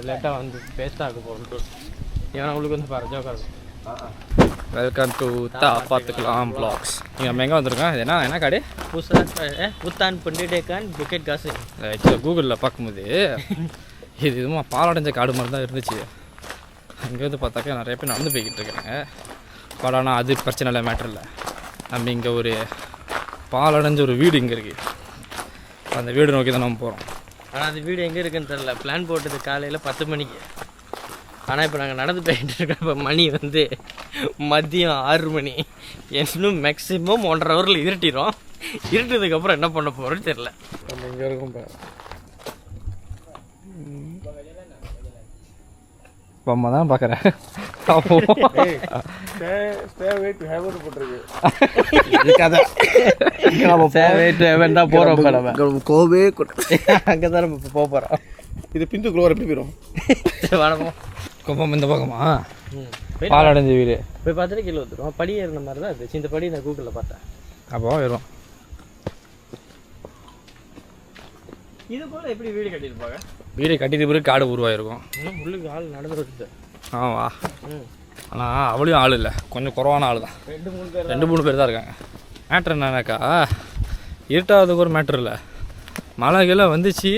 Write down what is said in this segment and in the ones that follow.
லேட்டாக வந்து பேஸ்டாக போகிறோம். ஏன்னா உங்களுக்கு வந்து பாரு ஜோக்கா இருக்கும். வெல்கம் டு பார்த்துக்கலாம் ப்ளாக்ஸ். நீங்கள் நம்ம எங்கே வந்திருக்கோம்? இது என்ன கடை? புத்தான் பண்டிகைக்கான் பிக்கெட் காசு. ஆக்சுவலாக கூகுளில் பார்க்கும்போது இது இதுமா பாலடைஞ்ச காடு மாதிரி தான் இருந்துச்சு. அங்கே வந்து பார்த்தாக்கா நிறைய பேர் நடந்து போய்கிட்டு இருக்காங்க. பட் ஆனால் அது பிரச்சனை இல்லை, மேட்டர் இல்லை. நம்ம இங்கே ஒரு பாலடைஞ்ச ஒரு வீடு இங்கே இருக்குது. அந்த வீடு நோக்கி தான் நம்ம போகிறோம். ஆனால் அது வீடு எங்கே இருக்குன்னு தெரில. பிளான் போட்டது காலையில் 10 மணிக்கு. ஆனால் இப்போ நாங்கள் நடந்து போயிட்டு இருக்கோம். இப்போ மணி வந்து மதியம் 6 மணி. இன்னும் மேக்ஸிமம் 1.5 ஹவரில் இருட்டிடும். இருட்டதுக்கப்புறம் என்ன பண்ண போகிறோன்னு தெரில. நம்ம இங்கே இருக்கும் பொம்மை தான் பார்க்குறேன். கோவே அங்கே தான் நம்ம போக போகிறோம். இது பிந்துக்குள்ள எப்படி போயிடும்? வணக்கம். குப்பம் இந்த பக்கமா பாலடைஞ்ச வீடு போய் பார்த்துட்டு கீழே வந்துடும். படி ஏறின மாதிரி தான் இருந்துச்சு. இந்த படி நான் கூகுளில் பார்த்தேன். அப்போ வரும். இது போல் எப்படி வீடு கட்டியிருப்பாங்க? வீடு கட்டிட்டு பிறகு காடு உருவாயிருக்கும். இன்னும் உள்ளுக்கு ஆள் நடந்து வருது. ஆவா. ஆனால் அவளையும் ஆள் இல்லை, கொஞ்சம் குறவான ஆள் தான். 2-3 பேர் தான் இருக்காங்க. மேட்ரு என்னன்னாக்கா, இருட்டாவதுக்கு ஒரு மேட்ரு இல்லை. மழை கீழே வந்துச்சு.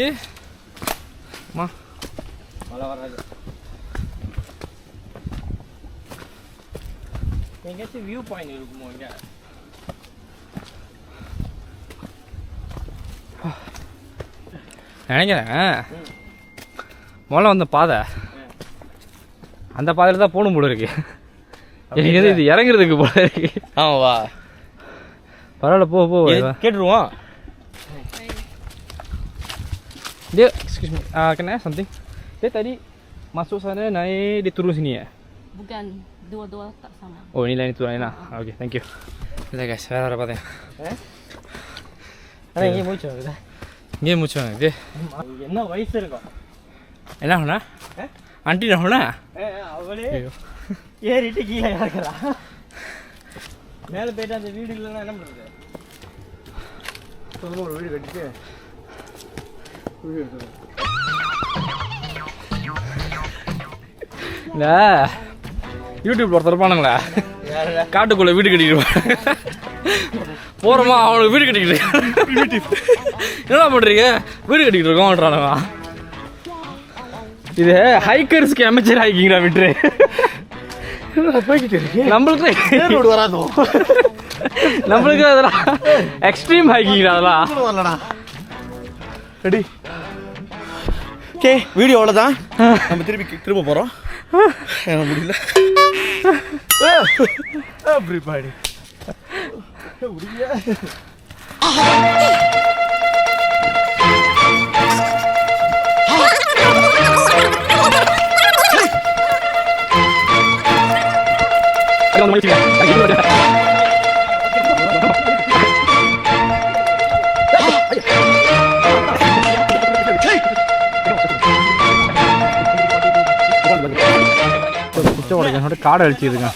மழை வராது. எங்கேயாச்சும் வியூ பாயிண்ட் இருக்குமோ? இங்கே நினைக்கிறேன் முதல்ல வந்த பாதை அந்த பாதையில் தான் போகணும் போல இருக்கு. எனக்கு எது இது இறங்குறதுக்கு போல இருக்கு. ஆமாவா? பரவாயில்ல, போ கேட்டுருவோம். Dia, excuse me, kena something. Dia tadi masuk sana naik, dia turun sini ya? Bukan, dua-dua tak sama. Oh, ini lain, itu lain lah. Okay, thank you. Udah guys, வேற வர பார்த்தேன். ஆனால் இங்கே மூச்சு வருதா? இங்கே மூச்சு இது என்ன வயசு இருக்கும்? என்ன ஆகுனா ஆண்டி ஆகுனா அவளே ஏறிட்டு கீழே இறக்குறா. மேலே போயிட்டு அந்த வீடு இல்லைன்னா என்ன பண்ணுறது? சொந்தமாக ஒரு வீடு கட்டிட்டு வீடு எடுத்துருவோம். இல்லை யூடியூப்ல ஒருத்தர் இருப்பானுங்களா, காட்டுக்குள்ளே வீடு கட்டிக்கிட்டு போகிறோமா அவனுக்கு வீடு கட்டிக்கிட்டு என்ன பண்ணுறீங்க? வீடு கட்டிக்கிட்டு இருக்கோம்ன்றானுங்க. இது ஹைக்கர்ஸ்க்கு அமைச்சர் ஹைக்கிங்டா விட்டுரு. போய்கிட்டு இருக்கு. நம்மளுக்கு வராதோ? நம்மளுக்கு அதெல்லாம் எக்ஸ்ட்ரீம் ஹைக்கிங்டா. அதெல்லாம் வரலடா. ரெடி? ஓகே, வீடியோ அவ்வளோதான். நம்ம திரும்ப போகிறோம். எனக்கு முடியல. அப்படி பாடி முடியல. காடை அழிச்சிருங்க.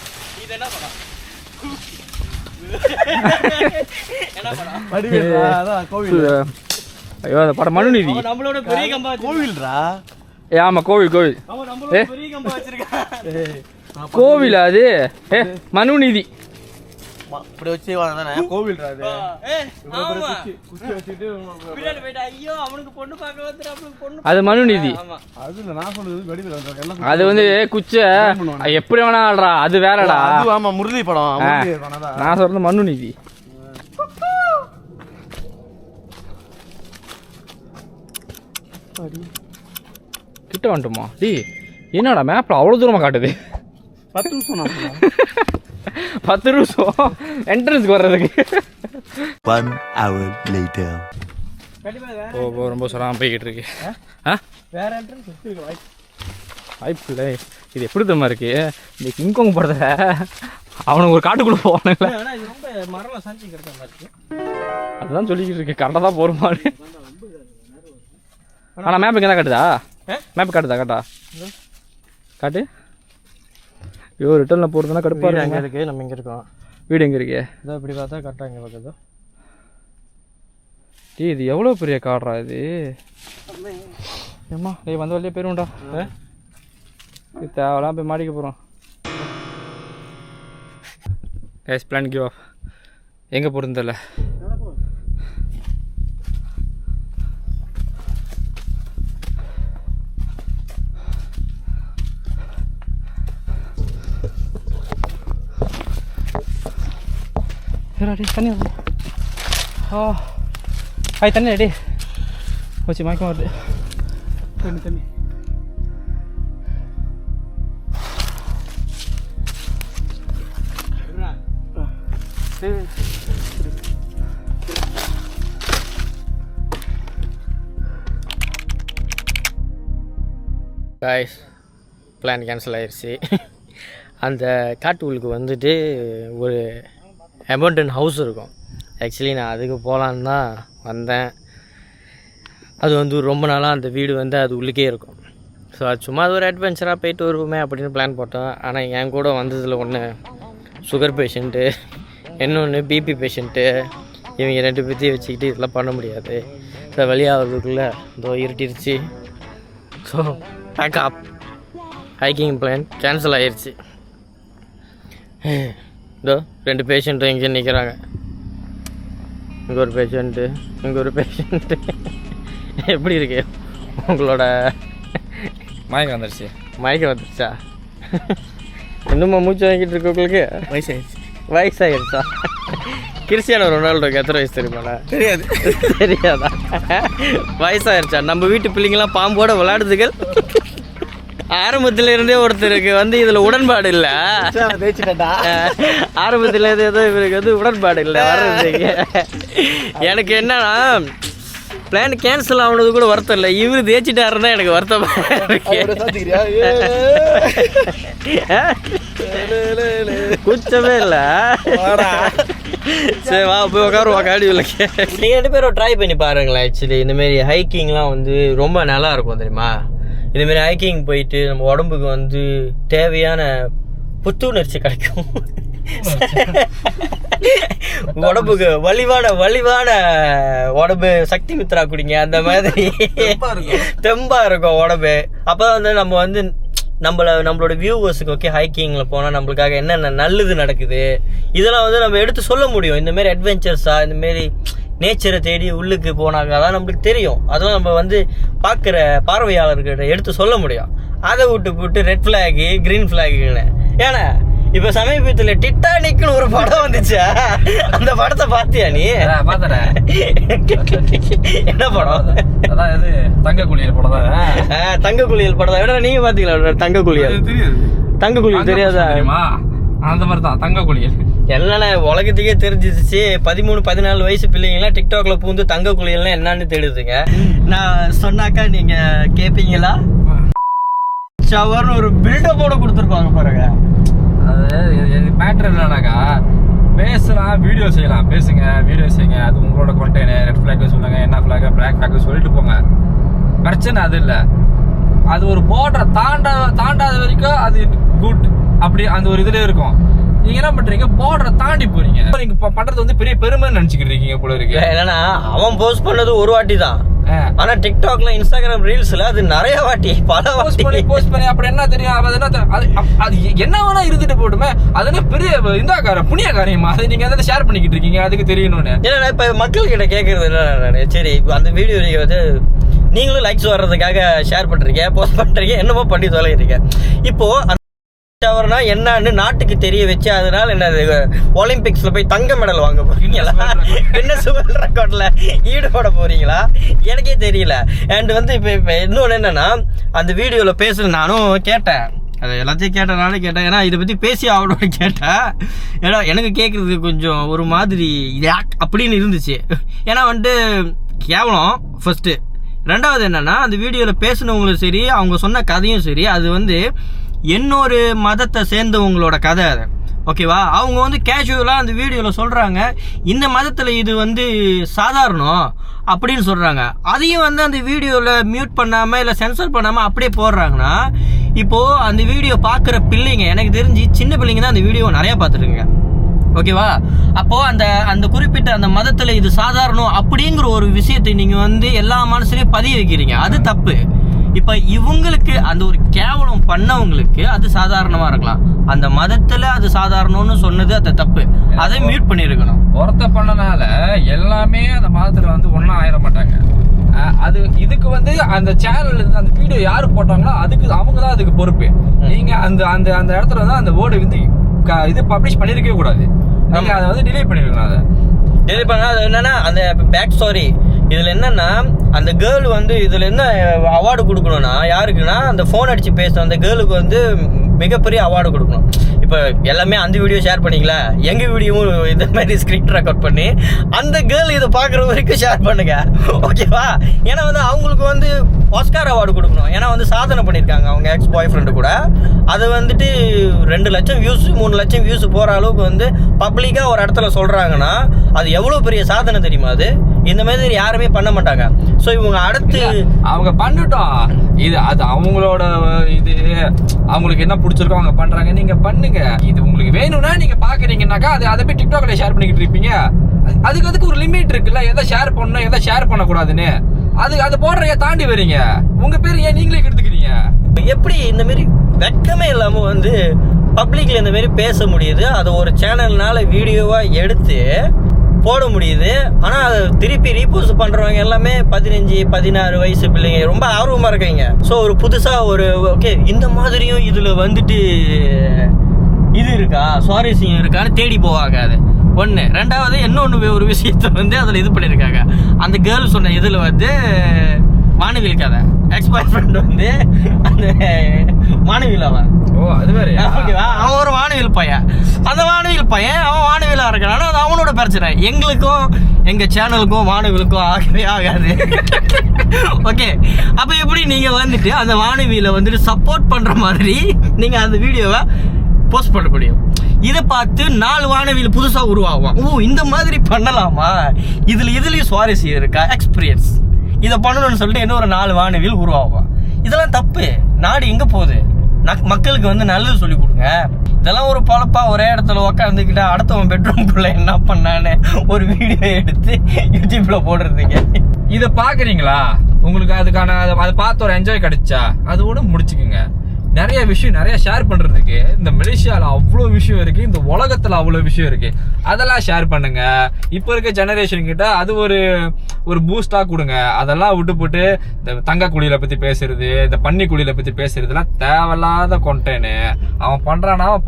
ஐயோ அந்த படம் மனுநீதி. நம்மளோட பெரிய கம்பா கோவில்ரா. ஆமா கோவில். பெரிய கம்பா வச்சிருக்கா. கோவில் அது மனுநீதி. இப்படி வச்சு தானே கோவில்ரா அது. அது மனுநீதி. அது வந்து குச்ச எப்படி வேணா ஆடுறா, அது வேறடா. ஆமா, முரளி படம். நான் சொல்றது மனுநீதி. கிட்ட வந்துட்டோமா? டி என்னடா மேப்ல அவ்வளவு தூரமா காட்டுது? 10 நிமிஷம் 10 நிமிஷம் என்ட்ரன்ஸ்க்கு வர்றதுக்கு. 1 hour later. ரொம்ப சொல்லாமல் போய்கிட்டு இருக்கு. வேற என்ட்ரன்ஸ் இருக்கு வாய்ப்பு இல்லை. இது எப்படி தெரியுமா இருக்கு? இந்த கிங்காங் படத்துல அவனுக்கு ஒரு காட்டுக்குள்ள போவானுங்களே, இது ரொம்ப மரம் சாஞ்சி கிடக்க மாதிரி. அதுதான் சொல்லிக்கிட்டு இருக்கு. கரெக்டாக தான் போகிறோமான்னு. ஆனால் மேப் இங்கே தான் காட்டுதா? மேப் காட்டுதா? காட்டு. ஐயோ, ரிட்டர்னில் போகிறதுனா கடுப்பாக அங்கே இருக்குது. நம்ம இங்கே இருக்கோம். வீடு எங்கே இருக்கு? இதோ இப்படி பார்த்தா கரெக்டாக இங்கே பார்க்குதோ. இது எவ்வளோ பெரிய காடுறா இது. ஏம்மா டேய் வந்த வழியே போயிருவோம்டா. இது தேவலாம் போய் மாடிக்க போகிறோம். Guys plan give off. எங்கே போகிறது தெரியல. டே தண்ணி வருது. ஹாய் தண்ணி டே வச்சு மயக்கம் வருது. தண்ணி காய்ஸ் பிளான் கேன்சல் ஆயிடுச்சு. அந்த காட்டுக்குள்ளுக்கு வந்துட்டு ஒரு அபண்டன்ட் ஹவுஸ் இருக்கும். ஆக்சுவலி நான் அதுக்கு போகலான்னு தான் வந்தேன். அது வந்து ரொம்ப நாளாக அந்த வீடு வந்து அது உள்ளுக்கே இருக்கும். ஸோ அது சும்மா அது ஒரு அட்வென்ச்சராக போயிட்டு வருவோமே அப்படின்னு பிளான் போட்டோம். ஆனால் என் கூட வந்ததில் ஒன்று சுகர் பேஷண்ட்டு, இன்னொன்று பிபி பேஷண்ட்டு. இவங்க 2 பேர்த்தையும் வச்சுக்கிட்டு இதெல்லாம் பண்ண முடியாது. ஸோ வெளியாகிறதுக்குள்ளே இதோ இருட்டிருச்சு. So backup hiking plan cancel ஆகிடுச்சு. இதோ 2 பேஷண்ட்டும் இங்கே நிற்கிறாங்க. இங்கே ஒரு பேஷண்ட்டு, இங்கே ஒரு பேஷண்ட்டு. எப்படி இருக்கு உங்களோட மயக்கம் வந்துடுச்சு? மயக்கம் வந்துடுச்சா? இன்னுமா மூச்சு வாங்கிட்டு இருக்கு உங்களுக்கு? வயசாகிடுச்சா? கிறிஸ்டியானோ ரொனால்டோக்கு எத்தனை வயசு தெரியுமாண்ணா? தெரியாதா? வயசாகிடுச்சா? நம்ம வீட்டு பிள்ளைங்களாம் பாம்போட விளையாடுதுகள். ஆரம்பத்துல இருந்தே ஒருத்தருக்கு வந்து இதுல உடன்பாடு இல்லை. ஆரம்பத்துல இருந்து ஏதோ இவருக்கு வந்து உடன்பாடு இல்லை வர்றதுக்கு. எனக்கு என்னன்னா பிளான் கேன்சல் ஆகுனது கூட வருத்தம் இல்லை, இவரு தேய்ச்சிட்டாருன்னா எனக்கு வருத்தமா இருக்கு. குச்சமே இல்லை. சரி வா போய் உட்காருவா காடி விளக்கு. நீங்கள் 2 பேரும் ட்ரை பண்ணி பாருங்களேன். ஆக்சுவலி இந்தமாரி ஹைக்கிங்லாம் வந்து ரொம்ப நல்லா இருக்கும் தெரியுமா? இதுமாரி ஹைக்கிங் போயிட்டு நம்ம உடம்புக்கு வந்து தேவையான புத்துணர்ச்சி கிடைக்கும். உடம்புக்கு வலிவான உடம்பு சக்தி மித்ரா குடிங்க, அந்த மாதிரி தெம்பா இருக்கும் உடம்பு. அப்போ வந்து நம்ம வந்து நம்மளோட வியூவர்ஸுக்கு ஓகே ஹைக்கிங்கில் போனால் நம்மளுக்காக என்னென்ன நல்லது நடக்குது இதெல்லாம் வந்து நம்ம எடுத்து சொல்ல முடியும். இந்தமாரி அட்வென்ச்சர்ஸாக இந்தமாரி நேச்சரை தேடி உள்ளுக்கு போனாங்க தான் நம்மளுக்கு தெரியும். அதெல்லாம் நம்ம வந்து பார்க்குற பார்வையாளர்கிட்ட எடுத்து சொல்ல முடியும். அதை விட்டு ரெட் ஃப்ளாகு க்ரீன் ஃப்ளாகுன்னு. ஏன்னா இப்போ சமீபத்தில் டிட்டானிக்னு ஒரு படம் வந்துச்சா? அந்த படத்தை பார்த்தியா நீ? பார்த்தேன். என்ன படம்? அதான் இது தங்க குளியல் படம் தான். தங்க குளியல் படம் தான். நீங்க பார்த்தீங்களா தங்க குளியல்? தங்க குளியல் தெரியாதா? அந்த மாதிரி தான் தங்க குளியல். என்னன்னா உலகத்துக்கே தெரிஞ்சிச்சு. 13-14 வயசு பிள்ளைங்களாம் டிக்டாக்ல பூந்து தங்க குளியல்னா என்னன்னு தேடுதுங்க. நான் சொன்னாக்கா நீங்க கேட்பீங்களா? ஷவர்னு ஒரு பில்டப்போட கொடுத்துருப்பாங்க பாருங்க. அது மேட்ரு என்னன்னாக்கா பேசலாம், வீடியோ செய்யலாம், பேசுங்க, வீடியோ செய்யுங்க, அது உங்களோட கொண்டேனு. ரெட் ஃபிளாக் சொல்லுங்க, என்ன ஃபிளாக், பிளாக் ஃபிளாக் சொல்லிட்டு போங்க, பிரச்சனை அது இல்லை. அது ஒரு பார்டரை தாண்டாத வரைக்கும் அது குட், அப்படி அந்த ஒரு இதுல இருக்கும். நீங்க என்ன பண்றீங்க, பார்டரை தாண்டி போறீங்க. நீங்க பண்றது வந்து பெரிய பெருமைன்னு நினைச்சுக்கிட்டு இருக்கீங்க போல இருக்கு. என்னன்னா அவன் போஸ்ட் பண்ணது ஒரு வாட்டி தான், ஆனா டிக்டாக்ல இன்ஸ்டாகிராம் ரீல்ஸ்ல அது நிறைய வாட்டி பல வாட்டி போஸ்ட் பண்ணி அப்படி என்ன தெரியும், அது என்ன வேணா இருந்துட்டு போட்டுமே, அதெல்லாம் பெரிய இந்த புண்ணிய காரியமா அதை நீங்க அதை ஷேர் பண்ணிக்கிட்டு இருக்கீங்க, அதுக்கு தெரியணும்னு. ஏன்னா இப்ப மக்கள் கிட்ட கேட்கறது என்ன, சரி அந்த வீடியோ நீங்க வந்து நீங்களும் லைக்ஸ் வர்றதுக்காக ஷேர் பண்றீங்க, போஸ்ட் பண்றீங்க, என்னமோ பண்ணி தொலைகிறீங்க. இப்போ ஷவர்னா என்னன்னு நாட்டுக்கு தெரிய வச்சு அதனால என்ன ஒலிம்பிக்ஸ்ல போய் தங்க மெடல் வாங்க போறீங்களா, என்ன வேர்ல்ட் ரெக்கார்ட்ல ஈடுபட போறீங்களா, எனக்கே தெரியல. அண்ட் வந்து இப்ப இன்னொன்னு என்னன்னா, அந்த வீடியோல பேசுற நானும் கேட்டேன், அது எல்லாத்தையும் கேட்டேன், நானும் கேட்டேன். ஏன்னா இதை பத்தி பேசி ஆகணும்னு கேட்டேன். ஏன்னா எனக்கு கேட்கறது கொஞ்சம் ஒரு மாதிரி அப்படின்னு இருந்துச்சு. ஏன்னா வந்துட்டு கேவலம் ஃபர்ஸ்ட். ரெண்டாவது என்னன்னா, அந்த வீடியோவில் பேசினவங்களும் சரி, அவங்க சொன்ன கதையும் சரி, அது வந்து இன்னொரு மதத்தை சேர்ந்தவங்களோட கதை அது, ஓகேவா? அவங்க வந்து கேஷுவலாக அந்த வீடியோவில் சொல்கிறாங்க, இந்த மதத்தில் இது வந்து சாதாரணம் அப்படின்னு சொல்கிறாங்க. அதையும் வந்து அந்த வீடியோவில் மியூட் பண்ணாமல் இல்லை சென்சர் பண்ணாமல் அப்படியே போடுறாங்கன்னா, இப்போது அந்த வீடியோ பார்க்குற பிள்ளைங்க, எனக்கு தெரிஞ்சு சின்ன பிள்ளைங்க தான் அந்த வீடியோ நிறையா பார்த்துருக்குங்க, ஓகேவா? அப்போது அந்த குறிப்பிட்ட அந்த மதத்தில் இது சாதாரணம் அப்படிங்கிற ஒரு விஷயத்தை நீங்கள் வந்து எல்லா மனசுலையும் பதிய வைக்கிறீங்க, அது தப்பு. இப்போ இவங்களுக்கு அந்த ஒரு கேவலம் பண்ணவங்களுக்கு அது சாதாரணமாக இருக்கலாம், அந்த மதத்தில் அது சாதாரணம்னு சொன்னது அது தப்பு, அதை மியூட் பண்ணியிருக்கணும். ஒருத்த பண்ணனால எல்லாமே அந்த மதத்தில் வந்து ஒன்றா ஆயிட மாட்டாங்க. அது இதுக்கு வந்து அந்த சேனல் அந்த வீடியோ யாரு போட்டாங்களோ அதுக்கு அவங்க தான் அதுக்கு பொறுப்பு. நீங்க அந்த அந்த அந்த இடத்துல வந்து அந்த வேர்டு வந்து இது பப்ளிஷ் பண்ணிருக்கவே கூடாது. நீங்க அதை வந்து டிலீட் பண்ணிருக்கணும். அதை டிலீட் பண்ணா அது என்னன்னா அந்த பேக் ஸ்டோரி இதுல என்னன்னா அந்த கேர்ள் வந்து இதுல என்ன அவார்டு கொடுக்கணும்னா யாருக்குன்னா அந்த ஃபோன் அடிச்சு பேசுற அந்த கேர்ளுக்கு வந்து மிகப்பெரிய அவார்டு கொடுக்கணும். இப்போ எல்லாமே அந்த வீடியோ ஷேர் பண்ணிக்கல, எங்கள் வீடியோவும் இந்த மாதிரி ஸ்கிரிப்ட் ரெக்கார்ட் பண்ணி அந்த கேர்ள் இதை பார்க்குற வரைக்கும் ஷேர் பண்ணுங்க, ஓகேவா? ஏன்னா வந்து அவங்களுக்கு வந்து ஆஸ்கார் அவார்டு கொடுக்கணும். ஏன்னா வந்து சாதனை பண்ணியிருக்காங்க அவங்க எக்ஸ் பாய் ஃப்ரெண்டு கூட. அது வந்துட்டு 2 லட்சம் வியூஸ் 3 லட்சம் வியூஸ் போகிற அளவுக்கு வந்து பப்ளிக்காக ஒரு இடத்துல சொல்கிறாங்கன்னா அது எவ்வளோ பெரிய சாதனை தெரியுமா? அது இந்த மாதிரி யாருமே பண்ண மாட்டாங்க. ஸோ இவங்க அடுத்து அவங்க பண்ணிட்டோம், இது அது அவங்களோட இது, அவங்களுக்கு என்ன பிடிச்சிருக்கோ அவங்க பண்றாங்க, நீங்க பண்ணுங்க. இது உங்களுக்கு வேணும்னா நீங்க பாக்குறீங்கன்னாக்கா அது அதை போய் டிக்டாக்ல ஷேர் பண்ணிக்கிட்டு இருப்பீங்க. அதுக்கு ஒரு லிமிட் இருக்குல்ல, எதை ஷேர் பண்ணணும் எதை ஷேர் பண்ணக்கூடாதுன்னு. அது போடுறீங்க, தாண்டி வரீங்க, உங்க பேர் ஏன் நீங்களே கெடுத்துக்கிறீங்க? எப்படி இந்த மாதிரி வெக்கமே இல்லாமல் வந்து பப்ளிக்ல இந்த மாதிரி பேச முடியுது? அது ஒரு சேனல்னால வீடியோவாக எடுத்து போட முடியுது. ஆனால் அதை திருப்பி ரீபோஸ்ட் பண்ணுறவங்க எல்லாமே 15-16 வயசு பிள்ளைங்க, ரொம்ப ஆர்வமாக இருக்காங்க. ஸோ ஒரு புதுசாக ஒரு ஓகே இந்த மாதிரியும் இதில் வந்துட்டு இது இருக்கா, சுவாரஸ்யம் இருக்கான்னு தேடி போவாங்க. அது ஒன்று. ரெண்டாவது இன்னொன்று ஒரு விஷயத்த வந்து அதில் இது பண்ணியிருக்காங்க. அந்த கேர்ள் சொன்ன இதில் வந்து வானவில் கதை, எக்ஸ் பாய் ஃப்ரெண்ட் வந்து அந்த வானவில் அவன், ஓ அது வேற, ஓகேவா? அவன் ஒரு வானவில் பையன், அந்த வானவில் பையன் அவன் வானவிலா இருக்கிறான், அது அவனோட பிரச்சனை. எங்களுக்கும் எங்க சேனலுக்கும் வானவிலுக்கும் ஆகவே ஆகாது, ஓகே? அப்ப எப்படி நீங்க வந்துட்டு அந்த வானவியில வந்துட்டு சப்போர்ட் பண்ற மாதிரி நீங்க அந்த வீடியோவை போஸ்ட் பண்ண முடியும்? இதை பார்த்து 4 வானவியில் புதுசா உருவாகும். ஓ இந்த மாதிரி பண்ணலாமா, இதுலயும் சுவாரஸ்யம் இருக்கா, எக்ஸ்பீரியன்ஸ் இதை பண்ணணும்னு சொல்லிட்டு இன்னொரு 4 வானவியில் உருவாகும். இதெல்லாம் தப்பு. நாடு எங்க போகுது? மக்களுக்கு வந்து நல்லது சொல்லி கொடுங்க. இதெல்லாம் ஒரு பழப்பா ஒரே இடத்துல உட்காந்துக்கிட்டா அடுத்தவன் பெட்ரூம்குள்ள என்ன பண்ணான்னு ஒரு வீடியோ எடுத்து யூடியூப்ல போடுறதுக்கு. இதை பாக்குறீங்களா? உங்களுக்கு அதுக்கான அதை பார்த்து ஒரு என்ஜாய் கிடைச்சா அதோட முடிச்சுக்குங்க. நிறைய விஷயம் நிறைய ஷேர் பண்றதுக்கு இந்த மலேசியால அவ்வளோ விஷயம் இருக்கு, இந்த உலகத்துல அவ்வளோ விஷயம் இருக்கு. அதெல்லாம் ஷேர் பண்ணுங்க. இப்ப இருக்க ஜெனரேஷன் கிட்ட அது ஒரு பூஸ்டா கொடுங்க. அதெல்லாம் விட்டு போட்டு இந்த தங்க குழியில பத்தி பேசுறது, இந்த பன்னி குழியில பத்தி பேசுறதுலாம் தேவையில்லாத கொண்டேன்னு. அவன்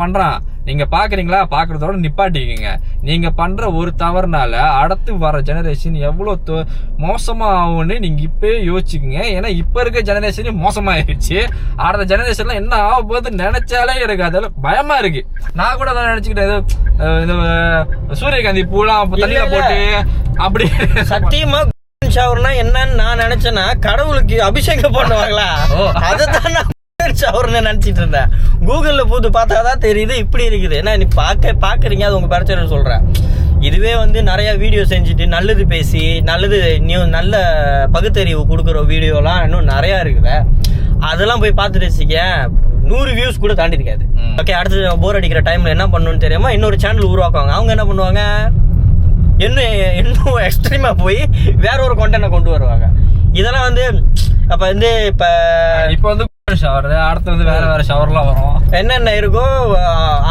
பண்றான், நீங்க பாக்குறீங்களா? பாக்குறதோட நிப்பாட்டிக்கீங்க. நீங்க பண்ற ஒரு தவறுனால அடுத்து வர ஜெனரேஷன் எவ்வளவு மோசமா ஆகும்னு நீங்க இப்பயே யோசிச்சுக்கீங்க. ஏன்னா இப்ப இருக்க ஜெனரேஷன் மோசமாயிருச்சு. அடுத்த ஜெனரேஷன்ல என்ன ஆக போகுது நினைச்சாலே எனக்கு அதெல்லாம் பயமா இருக்கு. நான் கூட அதான் நினைச்சுக்கிட்டேன், இந்த சூரியகாந்தி பூலாம் தண்ணியில போட்டு அப்படி சத்தியமா ஷவர்னா என்னன்னு நான் நினைச்சேன்னா கடவுளுக்கு அபிஷேகம் பண்ணுவாங்களா, அதுதான் ஷவர்னு நினைச்சிட்டு இருந்தேன். கூகுள்ல போட்டு பார்த்தாதான் தெரியுது இப்படி இருக்குது. ஏன்னா நீ பாக்குறீங்க, அது உங்க பிரச்சனை சொல்றேன். இதுவே வந்து நிறைய வீடியோ செஞ்சுட்டு நல்லது பேசி நல்ல பகுத்தறிவு கொடுக்குற வீடியோலாம் இன்னும் நிறைய இருக்குது. அதெல்லாம் போய் பார்த்துட்டு வச்சுக்க 100 வியூஸ் கூட தாண்டி இருக்காது. ஓகே, அடுத்து போர் அடிக்கிற டைம்ல என்ன பண்ணணும்னு தெரியாம இன்னொரு சேனல் உருவாக்குவாங்க. அவங்க என்ன பண்ணுவாங்க, இன்னும் எக்ஸ்ட்ரீமா போய் வேற ஒரு கண்டென்ட்டை கொண்டு வருவாங்க. இதெல்லாம் வந்து அப்ப வந்து இப்ப வந்து ஷவர், அடுத்து வந்து வேற ஷவர்லாம் வரும். என்னென்ன இருக்கோ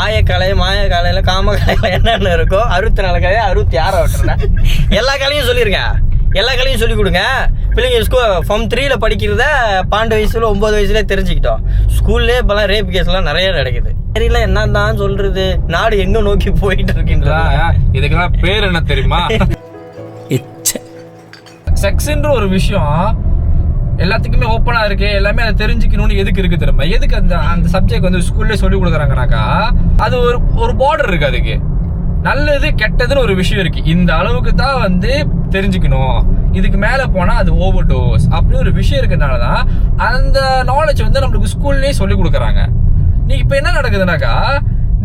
ஆயக்கலை மாயக்கலையில காமக்கலையில என்னென்ன இருக்கோ 64 கலை 66 விட்டுறேன். எல்லா கலையும் சொல்லியிருக்கேன், எல்லா கலையும் சொல்லி கொடுங்க. பிள்ளைங்க ஃபார்ம் 3ல படிக்கிறத 12 வயசுல 9 வயசுல தெரிஞ்சுக்கிட்டோம். ஸ்கூல்லே இப்பெல்லாம் ரேப் கேஸ்லாம் நிறைய நடக்குது. தெரியல என்னதான் சொல்றது, நாடு எங்க நோக்கி போயிட்டு இருக்குன்றா. இதுக்கெல்லாம் பேர் என்ன தெரியுமா? செக்ஸ்ன்ற ஒரு விஷயம் எல்லாத்துக்குமே ஓப்பனா இருக்கு. எல்லாமே அதை தெரிஞ்சுக்கணும்னு எதுக்கு இருக்கு தெரியுமா? எதுக்கு அந்த சப்ஜெக்ட் வந்து ஸ்கூல்ல சொல்லி கொடுக்குறாங்கனாக்கா அது ஒரு பார்டர் இருக்கு. அதுக்கு நல்லது கெட்டதுன்னு ஒரு விஷயம் இருக்கு. இந்த அளவுக்கு தான் வந்து தெரிஞ்சுக்கணும், இதுக்கு மேல போனா அது ஓவர் டோஸ் அப்படின்னு ஒரு விஷயம் இருக்கிறதுனாலதான் அந்த நாலேஜ் வந்து நம்மளுக்கு ஸ்கூல்லயே சொல்லி கொடுக்குறாங்க. நீ இப்ப என்ன நடக்குதுனாக்கா,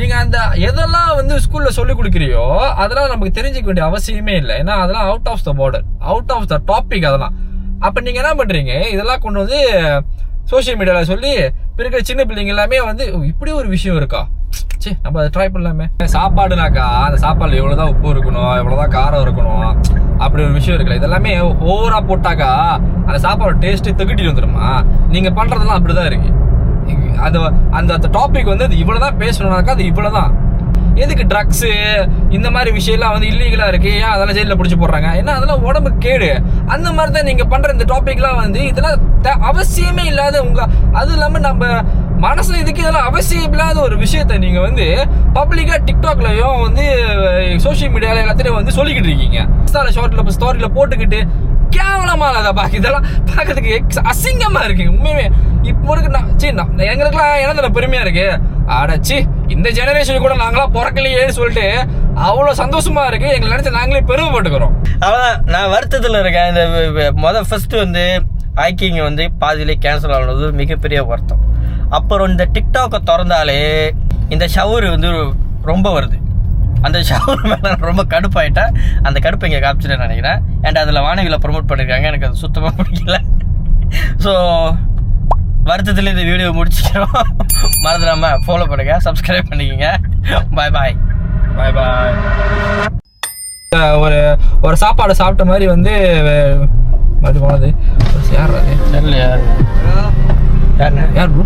நீங்க அந்த எதெல்லாம் வந்து ஸ்கூல்ல சொல்லி கொடுக்குறியோ அதெல்லாம் நமக்கு தெரிஞ்சுக்க வேண்டிய அவசியமே இல்லை. ஏன்னா அதெல்லாம் out of the border, out of the topic. அதெல்லாம் அப்ப நீங்க என்ன பண்றீங்க, இதெல்லாம் கொண்டு வந்து சோசியல் மீடியால சொல்லி பிறகு சின்ன பிள்ளைங்க எல்லாமே வந்து இப்படி ஒரு விஷயம் இருக்கா, சரி நம்ம அதை ட்ரை பண்ணலாமே. சாப்பாடுனாக்கா அந்த சாப்பாடுல எவ்வளவுதான் உப்பு இருக்கணும், எவ்வளவுதான் காரம் இருக்கணும், அப்படி ஒரு விஷயம் இருக்குல்ல. இதெல்லாமே ஓவரா போட்டாக்கா அந்த சாப்பாடு டேஸ்ட்டு திகட்டிட்டு வந்துருமா. நீங்க பண்றதெல்லாம் அப்படிதான் இருக்கு. அது அந்த டாபிக் வந்து அது இவ்வளவுதான் பேசணும்னாக்கா அது இவ்வளவுதான். எதுக்கு ட்ரக்ஸு இந்த மாதிரி விஷயம்லாம் வந்து இல்லீகலா இருக்கு, ஏன் அதெல்லாம் ஜெயிலில் பிடிச்சி போடுறாங்க, ஏன்னா அதெல்லாம் உடம்பு கேடு. அந்த மாதிரி தான் நீங்க பண்ற இந்த டாபிக்லாம் வந்து இதெல்லாம் அவசியமே இல்லாத அதுவும் இல்லாம நம்ம மனசுல இதுக்கு இதெல்லாம் அவசியம் இல்லாத ஒரு விஷயத்த நீங்க வந்து பப்ளிக்கா டிக்டாக்லயும் வந்து சோசியல் மீடியால எல்லாத்தையும் வந்து சொல்லிக்கிட்டு இருக்கீங்க. ஷார்ட்ல ஸ்டோரியில போட்டுக்கிட்டு கேவலமா இல்லாத இதெல்லாம் பார்க்கறதுக்கு அசிங்கமா இருக்கு உண்மையுமே. இப்போ இருக்கு எங்களுக்குலாம் என்ன பெருமையா இருக்கு, அடச்சி இந்த ஜெனரேஷன் கூட நாங்களாம் பிறக்கலையேன்னு சொல்லிட்டு அவ்வளோ சந்தோஷமா இருக்கு. எங்களை நினைச்சு நாங்களே பெருமைப்பட்டுக்கிறோம். அவ்வளோதான், நான் வருத்தத்தில் இருக்கேன். இந்த ஃபர்ஸ்ட் வந்து ஹைக்கிங் வந்து பாதியிலே கேன்சல் ஆனது மிகப்பெரிய வருத்தம். அப்புறம் இந்த டிக்டாக்கை திறந்தாலே இந்த ஷவர் வந்து ரொம்ப வருது. அந்த ஷவர் மேலே ரொம்ப கடுப்பாயிட்டேன். அந்த கடுப்பை இங்கே காமிச்சிட்டேன்னு நினைக்கிறேன். அண்ட் அதில் வானவில ப்ரொமோட் பண்ணியிருக்காங்க, எனக்கு அது சுத்தமாக பிடிக்கல. ஸோ வருத்தத்தில் இந்த வீடியோ முடிச்சுக்கிறோம். மறந்துடாம ஃபாலோ பண்ணுங்க, சப்ஸ்கிரைப் பண்ணிக்கோங்க. பாய் பாய் பாய் பாய். ஒரு சாப்பாடு சாப்பிட்ட மாதிரி வந்து அது போனது யார் அது தெரியல யார் ப்ரோ?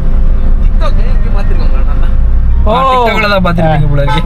டிக்டாக்ல தான் பார்த்துருப்பீங்க போல இருக்கு.